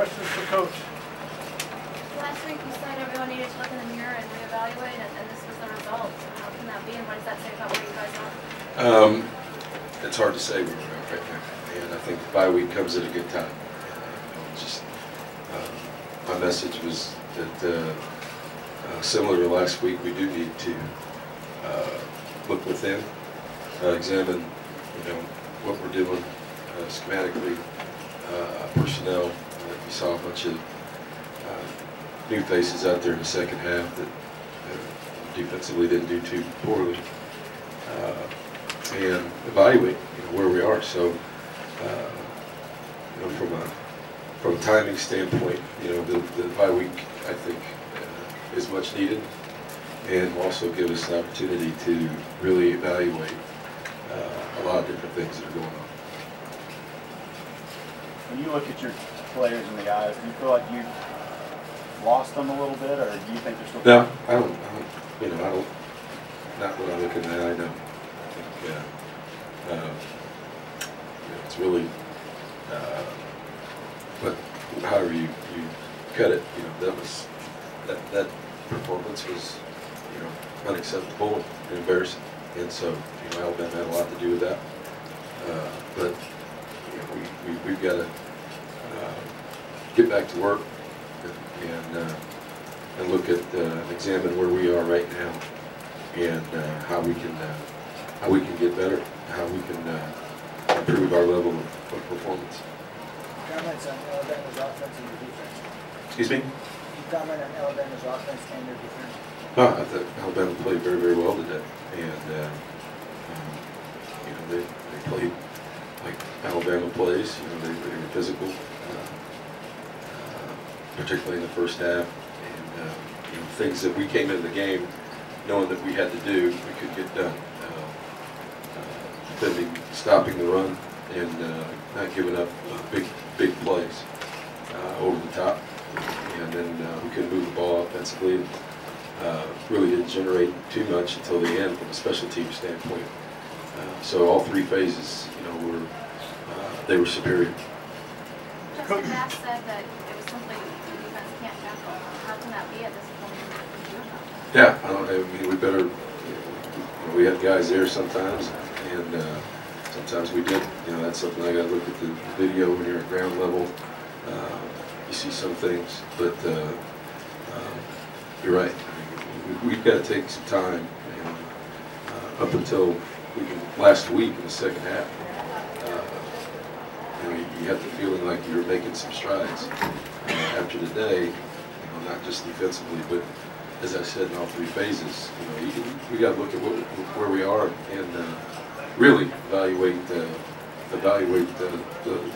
questions for Coach? Last week you said everyone needed to look in the mirror and reevaluate, and this was the result. How can that be, and what does that say about where you guys are? It's hard to say where we're at right now, and I think the bye week comes at a good time. Just my message was that similar to last week, we do need to look within, examine, what we're doing schematically, personnel. We saw a bunch of new faces out there in the second half that defensively didn't do too poorly, and evaluate where we are. So from a timing standpoint, the bye week I think is much needed, and will also give us an opportunity to really evaluate a lot of different things that are going on. When you look at your players and the guys, do you feel like you've lost them a little bit, or do you think they're still? No, I don't. Not when I look at that. I don't. I think it's really. But however you cut it, that performance was unacceptable and embarrassing, and so Alabama had a lot to do with that. But we've got to get back to work and look at examine where we are right now, and how we can get better, how we can improve our level of performance. Comments on Alabama's offense and your defense. Excuse me? Comment on Alabama's offense and their defense. I thought Alabama played very, very well today, and they played like Alabama plays. They were physical, particularly in the first half, and things that we came into the game knowing that we had to do, we could get done. Defending, stopping the run, and not giving up big plays over the top, and then we couldn't move the ball offensively. Really didn't generate too much until the end from a special team standpoint. So all three phases, they were superior. Justin Bass said that it was something the defense can't tackle. How can that be at this point? Yeah, I mean, we better. We had guys there sometimes, and sometimes we didn't. That's something I got to look at the video when you're at ground level. You see some things, but you're right. I mean, we've got to take some time. Up until last week in the second half, you had the feeling like you were making some strides. After today, not just defensively, but as I said, in all three phases, we got to look at where we are and really evaluate the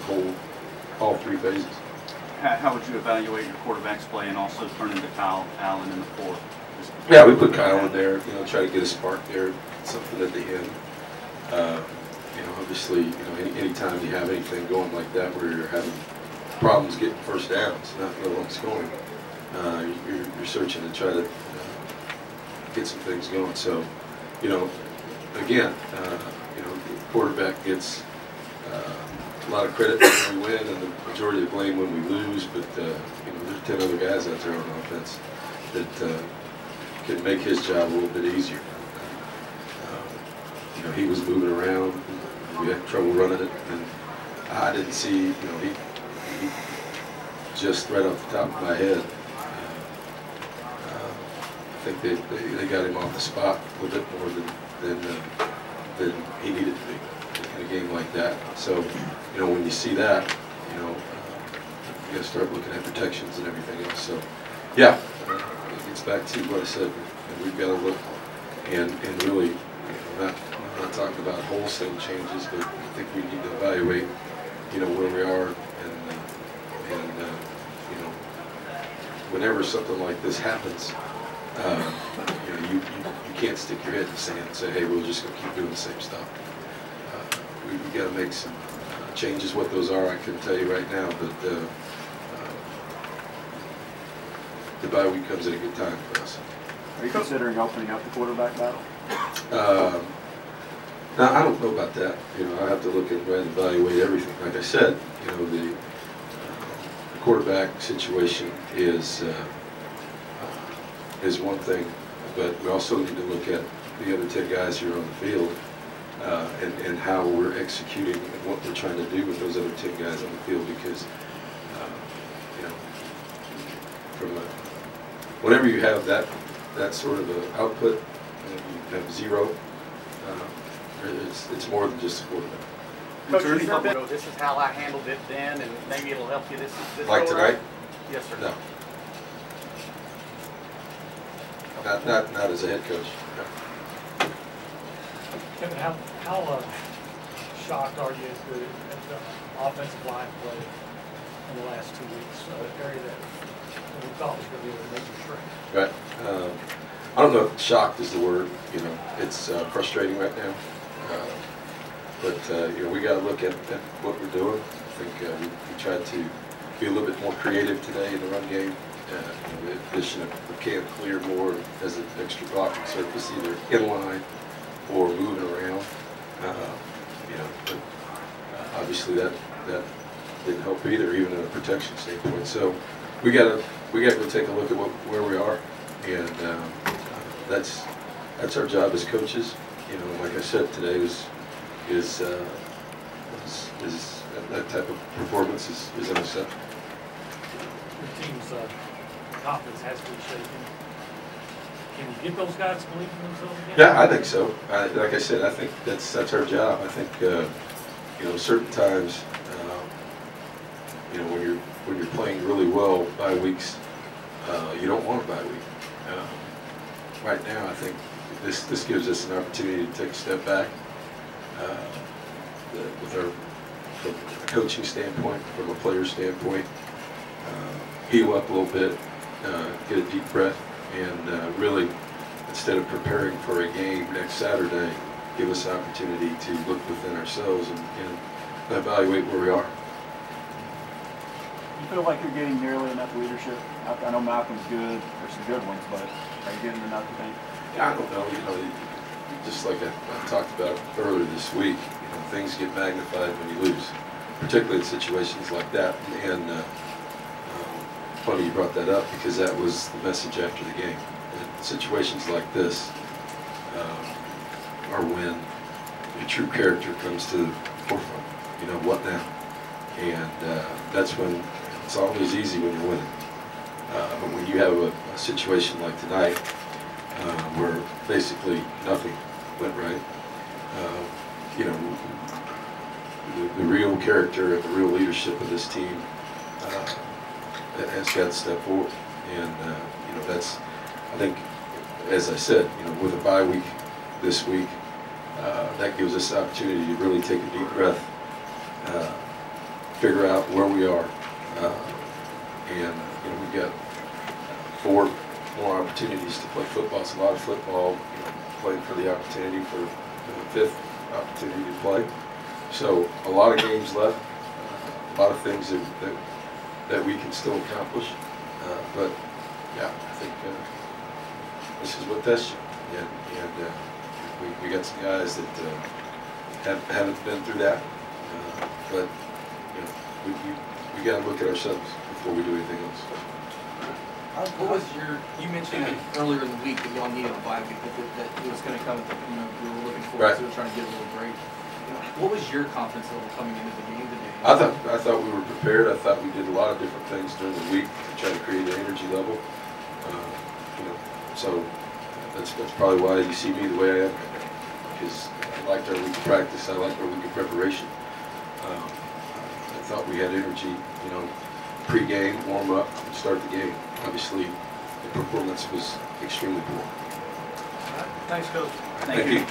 whole, all three phases. How would you evaluate your quarterback's play and also turning to Kyle Allen in the fourth? Yeah, we put Kyle in there, try to get a spark there, something at the end. Obviously, anytime you have anything going like that where you're having problems getting first downs, not really what's going, you're searching to try to get some things going. So, again, the quarterback gets a lot of credit when we win and the majority of the blame when we lose, but there's 10 other guys out there on offense that can make his job a little bit easier. He was moving around. We had trouble running it, and I didn't see. He just right off the top of my head. I think they got him off the spot a little bit more than he needed to be in a game like that. So, when you see that, you got to start looking at protections and everything else. So, yeah, it gets back to what I said. We've got to look and really, I'm not talking about wholesale changes, but I think we need to evaluate, where we are, and whenever something like this happens, you can't stick your head in the sand and say, hey, we're just going to keep doing the same stuff. We've got to make some changes. What those are, I couldn't tell you right now, but the bye week comes at a good time for us. Are you considering opening up the quarterback battle? Now, I don't know about that. I have to look at and evaluate everything. Like I said, the quarterback situation is one thing, but we also need to look at the other 10 guys who are on the field and how we're executing and what we're trying to do with those other 10 guys on the field, because you know, whenever you have that sort of an output and you have zero, it's more than just a quarterback. Coach, this is how I handled it then, and maybe it'll help you this Like tonight? Yes, sir. No. Not as a head coach. No. Kevin, how shocked are you at the offensive line play in the last 2 weeks? An area that we thought was going to be a major strength. Right. I don't know if shocked is the word. You know, it's frustrating right now. But you know, we got to look at what we're doing. I think we tried to be a little bit more creative today in the run game. In addition, we can clear more as an extra blocking surface, either in line or moving around. You know, but obviously that didn't help either, even in a protection standpoint. So we got to go take a look at where we are, and that's our job as coaches. You know, like I said, today is that type of performance is unacceptable. Your team's confidence has to be shaken. Can you get those guys to believe in themselves again? Yeah, I think so. Like I said, I think that's our job. I think you know, certain times, you know, when you're playing really well bye weeks, you don't want a bye week. Right now, I think this gives us an opportunity to take a step back. From a coaching standpoint, from a player standpoint, heal up a little bit, get a deep breath, and really, instead of preparing for a game next Saturday, give us an opportunity to look within ourselves and evaluate where we are. You feel like you're getting nearly enough leadership? I know Malcolm's good, there's some good ones, but are you getting enough, you think? Yeah, I don't know. You know, just like I talked about earlier this week, you know, things get magnified when you lose, particularly in situations like that. And funny you brought that up, because that was the message after the game. In situations like this are when your true character comes to the forefront. You know, what now? And that's when it's always easy when you're winning. But when you have a situation like tonight, where basically nothing went right, you know, the real character and the real leadership of this team has got to step forward. And you know, that's, I think, as I said, you know, with a bye week this week, that gives us the opportunity to really take a deep breath, figure out where we are, and you know, we've got 4 more opportunities to play football. It's a lot of football, you know, playing for the opportunity for the 5th opportunity to play. So a lot of games left, a lot of things that we can still accomplish. But yeah, I think this is what tests you. And we got some guys that haven't been through that. But you know, we got to look at ourselves before we do anything else. What was you mentioned earlier in the week that y'all needed a bye week, that it was going to come, you know, we were looking forward to trying to get a little break. You know, what was your confidence level coming into the game today? I thought we were prepared. I thought we did a lot of different things during the week to try to create an energy level. You know, so that's probably why you see me the way I am, because I liked our week of practice. I liked our week of preparation. I thought we had energy, you know, pre-game, warm up, and start the game. Obviously, the performance was extremely poor. Thanks, Coach. Thank you.